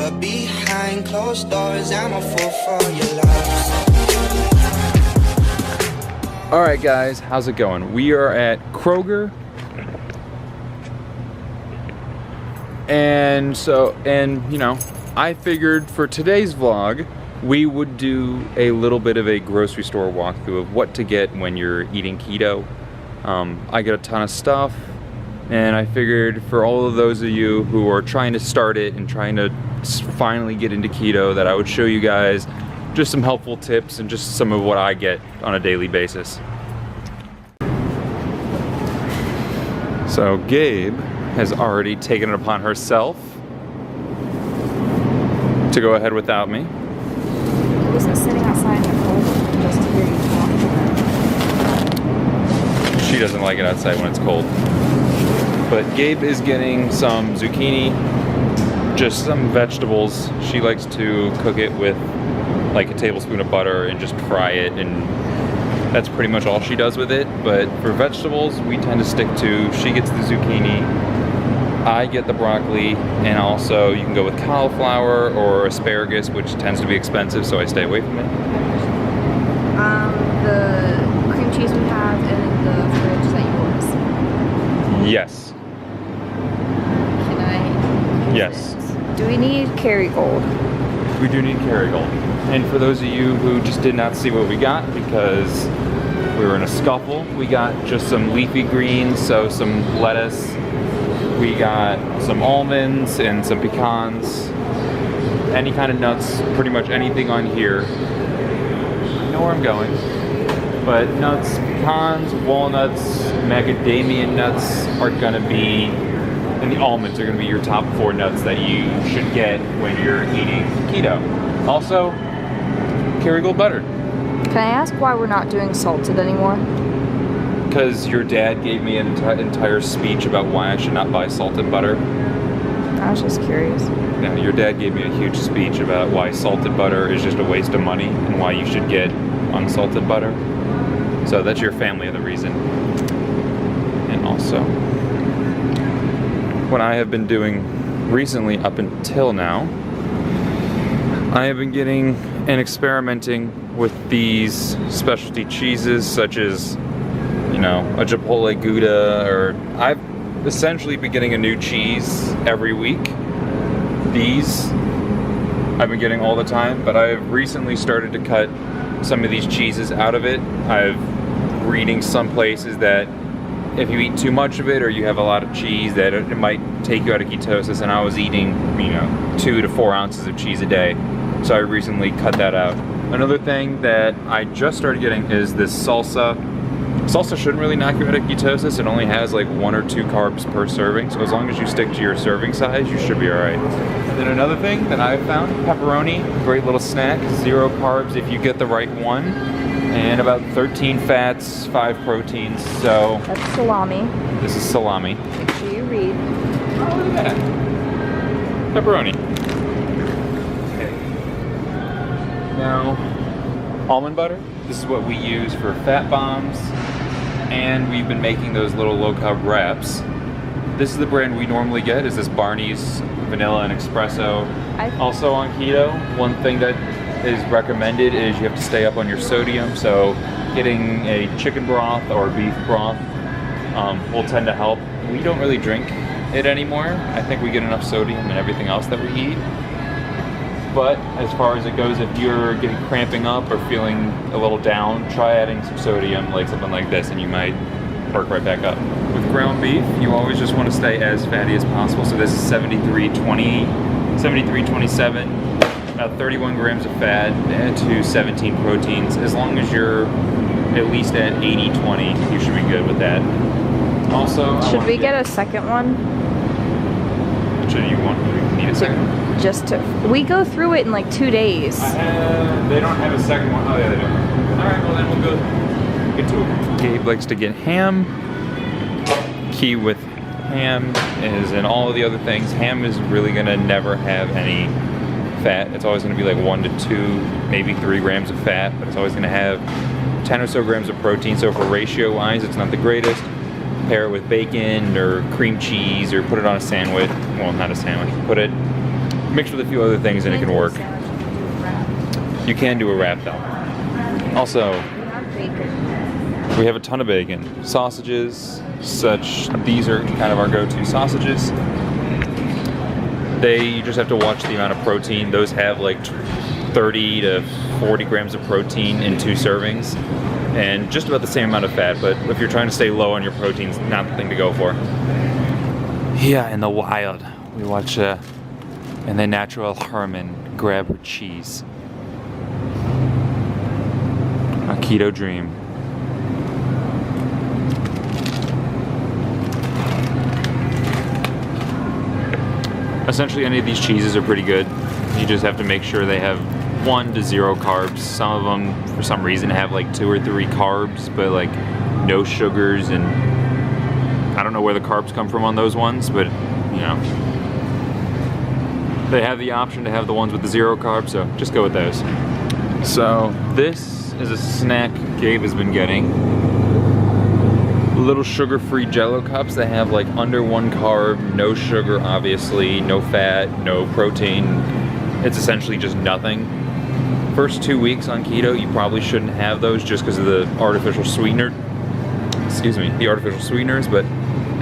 but behind closed doors, I'm a fool for your love. Alright guys, how's it going? We are at Kroger. And you know, I figured for today's vlog, we would do a little bit of a grocery store walkthrough of what to get when you're eating keto. I get a ton of stuff, and I figured for all of those of you who are trying to start it and trying to finally get into keto, that I would show you guys just some helpful tips and just some of what I get on a daily basis. So Gabe has already taken it upon herself to go ahead without me. I wasn't sitting outside in the cold just to hear you talk. She doesn't like it outside when it's cold. But Gabe is getting some zucchini, just some vegetables. She likes to cook it with like a tablespoon of butter and just fry it, and that's pretty much all she does with it. But for vegetables, we tend to stick to, she gets the zucchini, I get the broccoli, and also you can go with cauliflower or asparagus, which tends to be expensive, so I stay away from it. The cream cheese we have in the fridge that you want us. Yes. Can I? Yes. Do we need Kerrygold? We do need Kerrygold. And for those of you who just did not see what we got because we were in a scuffle, we got just some leafy greens, so some lettuce. We got some almonds and some pecans. Any kind of nuts, pretty much anything on here. I know where I'm going. But nuts, pecans, walnuts, macadamia nuts are gonna be, and the almonds are gonna be your top 4 nuts that you should get when you're eating keto. Also, Kerrygold butter. Can I ask why we're not doing salted anymore? Because your dad gave me an entire speech about why I should not buy salted butter. I was just curious. Yeah, your dad gave me a huge speech about why salted butter is just a waste of money and why you should get unsalted butter. So that's your family of the reason. And also, what I have been doing recently up until now, I have been getting and experimenting with these specialty cheeses such as, you know, a Chipotle Gouda, or I've essentially been getting a new cheese every week. These I've been getting all the time, but I've recently started to cut some of these cheeses out of it. I've reading some places that if you eat too much of it or you have a lot of cheese, that it might take you out of ketosis, and I was eating, you know, 2 to 4 ounces of cheese a day. So I recently cut that out. Another thing that I just started getting is this salsa. Salsa shouldn't really knock you out of ketosis. It only has like 1 or 2 carbs per serving, so as long as you stick to your serving size, you should be alright. Then another thing that I've found, pepperoni, great little snack, 0 carbs if you get the right one, and about 13 fats, 5 proteins, so... That's salami. This is salami. Make sure you read. Oh, look at that. Pepperoni. Okay. Now, almond butter. This is what we use for fat bombs, and we've been making those little low-carb wraps. This is the brand we normally get, is this Barney's Vanilla and Espresso. Also on keto, one thing that is recommended is you have to stay up on your sodium, so getting a chicken broth or beef broth will tend to help. We don't really drink it anymore. I think we get enough sodium in everything else that we eat. But as far as it goes, if you're getting cramping up or feeling a little down, try adding some sodium, like something like this, and you might perk right back up. With ground beef, you always just want to stay as fatty as possible. So this is 73.27, about 31 grams of fat to 17 proteins. As long as you're at least at 80-20, you should be good with that. Also, should we get a second one? Should you need a second one? Just to, we go through it in like 2 days. They don't have a second one. Oh yeah, they do. Alright, well then we'll go get to it. Gabe likes to get ham. Key with ham is in all of the other things. Ham is really gonna never have any fat. It's always gonna be like 1 to 2, maybe 3 grams of fat, but it's always gonna have 10 or so grams of protein. So for ratio wise, it's not the greatest. Pair it with bacon or cream cheese or put it on a sandwich. Well, not a sandwich. Put it mixed with a few other things, and it can work. You can do a wrap though. Also, we have a ton of bacon. Sausages, such, these are kind of our go-to sausages. You just have to watch the amount of protein. Those have like 30 to 40 grams of protein in 2 servings. And just about the same amount of fat, but if you're trying to stay low on your proteins, not the thing to go for. Yeah, in the wild, we watch in the natural Herman grab her cheese. A keto dream. Essentially, any of these cheeses are pretty good. You just have to make sure they have 1 to 0 carbs. Some of them, for some reason, have like 2 or 3 carbs, but like no sugars, and I don't know where the carbs come from on those ones, but you know, they have the option to have the ones with the 0 carbs, so just go with those. So this is a snack Gabe has been getting. Little sugar-free Jello cups that have like under 1 carb, no sugar obviously, no fat, no protein. It's essentially just nothing. First 2 weeks on keto, you probably shouldn't have those just because of the artificial sweetener. Excuse me, the artificial sweeteners, but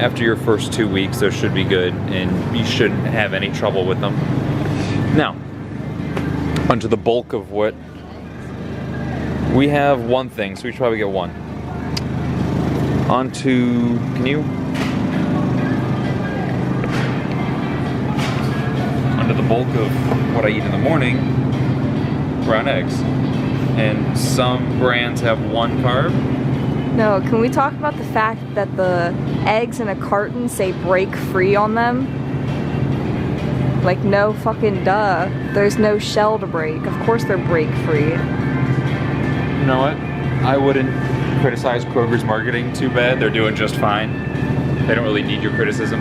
after your first 2 weeks, those should be good and you shouldn't have any trouble with them. Now, onto the bulk of what we have. One thing, so we should probably get one. Onto, onto the bulk of what I eat in the morning, brown eggs. And some brands have 1 carb. No, can we talk about the fact that the eggs in a carton say break free on them? Like, no fucking duh. There's no shell to break. Of course they're break free. You know what? I wouldn't criticize Kroger's marketing too bad. They're doing just fine. They don't really need your criticism.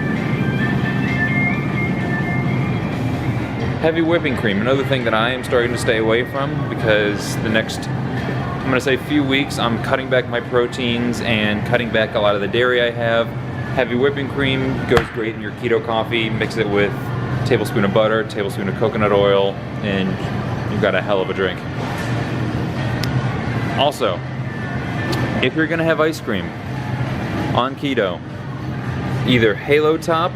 Heavy whipping cream, another thing that I am starting to stay away from, because the next, I'm gonna say few weeks, I'm cutting back my proteins and cutting back a lot of the dairy I have. Heavy whipping cream goes great in your keto coffee. Mix it with a tablespoon of butter, tablespoon of coconut oil, and you've got a hell of a drink. Also, if you're gonna have ice cream on keto, either Halo Top,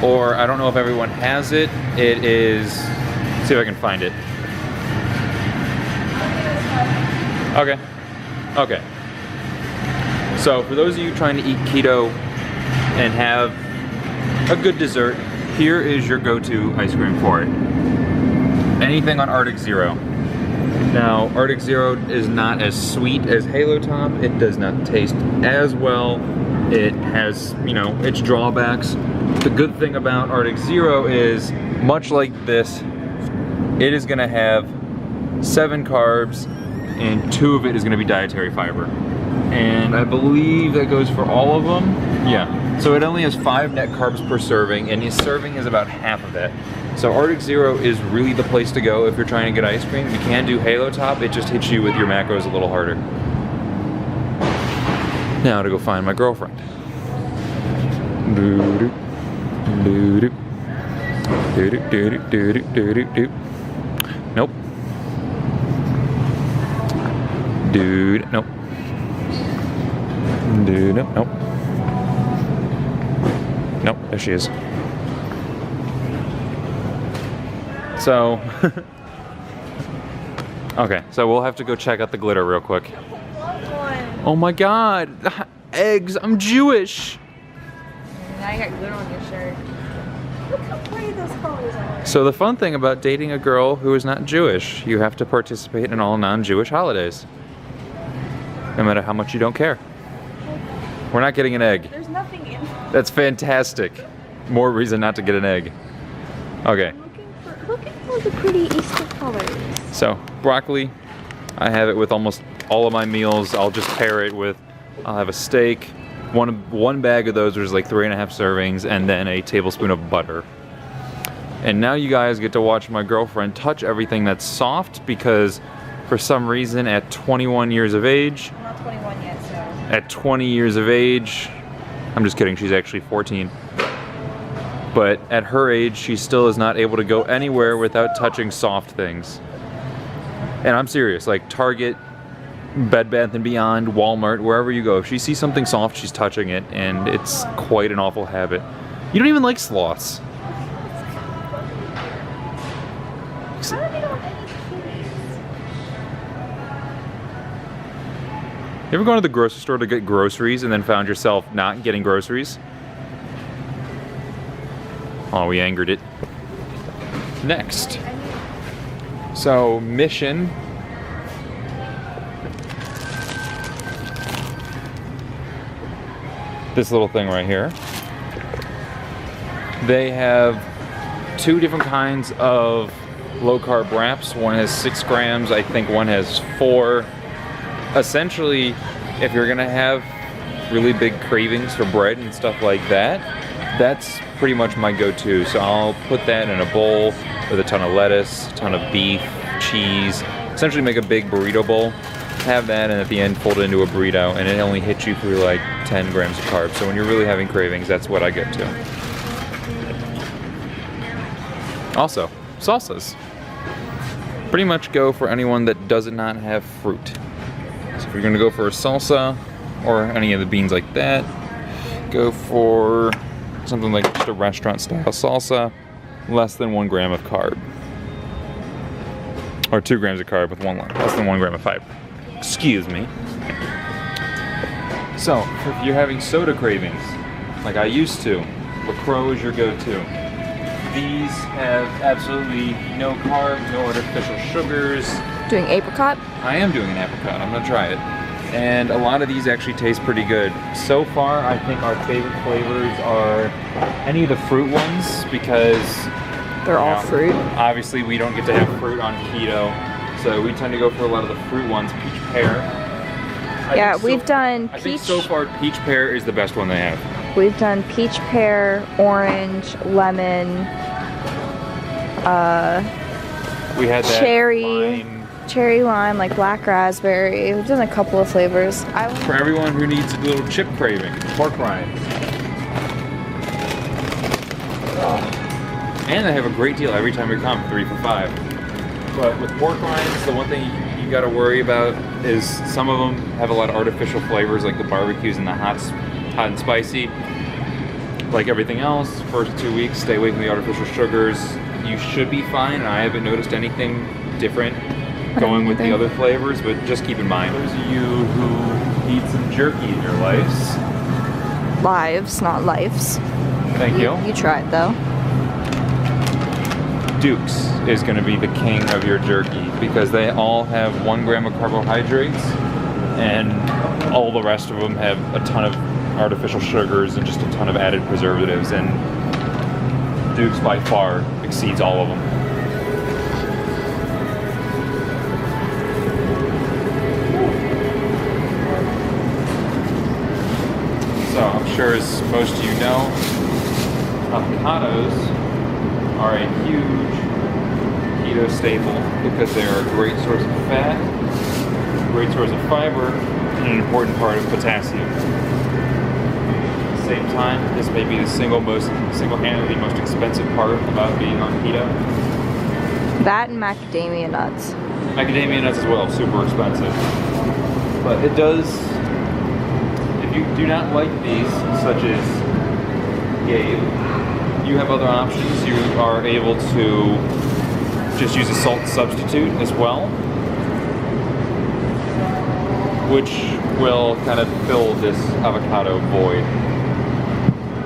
or I don't know if everyone has it. It is, let's see if I can find it. Okay. Okay. So for those of you trying to eat keto and have a good dessert, here is your go-to ice cream for it. Anything on Arctic Zero. Now, Arctic Zero is not as sweet as Halo Top. It does not taste as well. It has, you know, its drawbacks. The good thing about Arctic Zero is, much like this, it is gonna have 7 carbs and 2 of it is gonna be dietary fiber. And I believe that goes for all of them. Yeah, so it only has 5 net carbs per serving, and his serving is about half of that. So Arctic Zero is really the place to go if you're trying to get ice cream. You can do Halo Top, it just hits you with your macros a little harder. Now to go find my girlfriend. Doo-doo. Doo-doo. Doo-doo, doo-doo, doo-doo, doo-doo, doo. Nope. Dude, nope. Dude, nope, nope. Nope, there she is. So, okay, so we'll have to go check out the glitter real quick. Oh my god, eggs, I'm Jewish. Now you got glitter on your shirt. Look how pretty those colors are. So the fun thing about dating a girl who is not Jewish, you have to participate in all non-Jewish holidays. No matter how much you don't care. We're not getting an egg. There's nothing in it. That's fantastic. More reason not to get an egg. Okay. Look at all the pretty Easter colors. So, broccoli, I have it with almost all of my meals. I'll just pair it with, I'll have a steak, one bag of those, which is like 3.5 servings, and then a tablespoon of butter. And now you guys get to watch my girlfriend touch everything that's soft, because for some reason at 21 years of age, I'm not 21 yet, so. at 20 years of age, I'm just kidding, she's actually 14. But at her age, she still is not able to go anywhere without touching soft things. And I'm serious, like Target, Bed Bath & Beyond, Walmart, wherever you go, if she sees something soft, she's touching it, and it's quite an awful habit. You don't even like sloths. You ever gone to the grocery store to get groceries and then found yourself not getting groceries? Oh, we angered it. Next. So, Mission. This little thing right here. They have 2 different kinds of low-carb wraps. One has 6 grams. I think one has 4. Essentially, if you're gonna have really big cravings for bread and stuff like that, that's pretty much my go-to. So I'll put that in a bowl with a ton of lettuce, a ton of beef, cheese, essentially make a big burrito bowl, have that, and at the end fold it into a burrito, and it only hits you for like 10 grams of carbs. So when you're really having cravings, that's what I get to. Also, salsas. Pretty much go for anyone that does not have fruit. So if you're gonna go for a salsa or any of the beans like that, go for something like just a restaurant style salsa, less than 1 gram of carb. Or 2 grams of carb with less than 1 gram of fiber. Excuse me. So, if you're having soda cravings, like I used to, LaCroix is your go-to. These have absolutely no carb, no artificial sugars. Doing apricot? I am doing an apricot. I'm gonna try it. And a lot of these actually taste pretty good. So far, I think our favorite flavors are any of the fruit ones because they're all fruit. Obviously, we don't get to have fruit on keto, so we tend to go for a lot of the fruit ones. Peach pear. Yeah, we've done I think so far, peach pear is the best one they have. We've done peach pear, orange, lemon, we had that cherry. Cherry lime, like black raspberry. We've done a couple of flavors. For everyone who needs a little chip craving, pork rinds. And they have a great deal every time we come, 3 for $5. But with pork rinds, the one thing you gotta worry about is some of them have a lot of artificial flavors, like the barbecues and the hot and spicy. Like everything else, first 2 weeks, stay away from the artificial sugars. You should be fine. I haven't noticed anything different going with the other flavors, but just keep in mind, those of you who need some jerky in your lives. Lives, not lives. Thank you. You tried though. Duke's is going to be the king of your jerky because they all have 1 gram of carbohydrates and all the rest of them have a ton of artificial sugars and just a ton of added preservatives, and Duke's by far exceeds all of them. So I'm sure, as most of you know, avocados are a huge keto staple because they are a great source of fat, a great source of fiber, and an important part of potassium. At the same time, this may be the single-handedly most expensive part about being on keto. That and macadamia nuts. Macadamia nuts as well, super expensive. But it does, if you do not like these, such as Gabe, you have other options. You are able to just use a salt substitute as well, which will kind of fill this avocado void.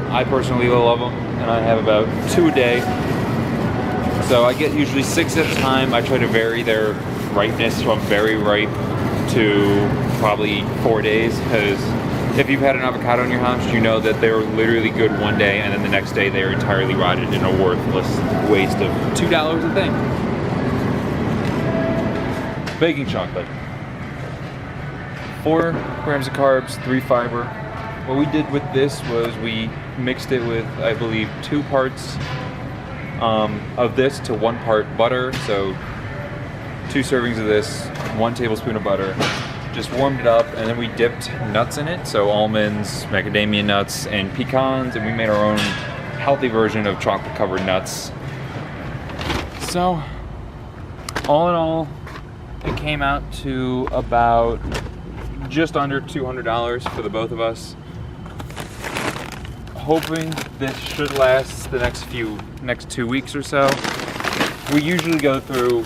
I personally love them, and I have about 2 a day. So I get usually 6 at a time. I try to vary their ripeness from very ripe to probably 4 days, because if you've had an avocado in your house, you know that they're literally good one day, and then the next day they're entirely rotted in a worthless waste of $2 a thing. Baking chocolate. 4 grams of carbs, 3 fiber. What we did with this was we mixed it with, I believe, 2 parts of this to 1 part butter. So 2 servings of this, 1 tablespoon of butter. Just warmed it up, and then we dipped nuts in it. So almonds, macadamia nuts, and pecans, and we made our own healthy version of chocolate covered nuts. So, all in all, it came out to about just under $200 for the both of us. Hoping this should last the next 2 weeks or so. We usually go through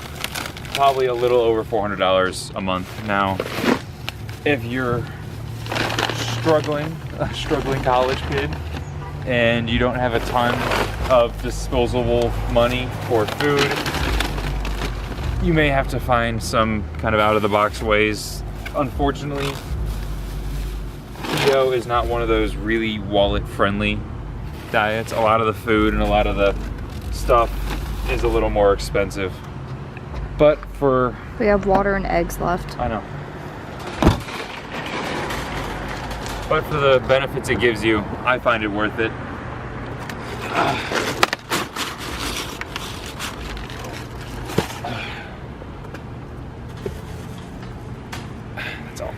probably a little over $400 a month. Now, if you're a struggling college kid, and you don't have a ton of disposable money for food, you may have to find some kind of out-of-the-box ways. Unfortunately, keto is not one of those really wallet-friendly diets. A lot of the food and a lot of the stuff is a little more expensive. But for... We have water and eggs left. I know. But for the benefits it gives you, I find it worth it. That's all.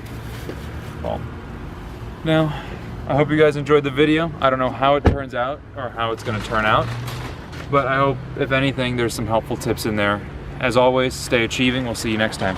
Well, now, I hope you guys enjoyed the video. I don't know how it turns out or how it's going to turn out, but I hope, if anything, there's some helpful tips in there. As always, stay achieving. We'll see you next time.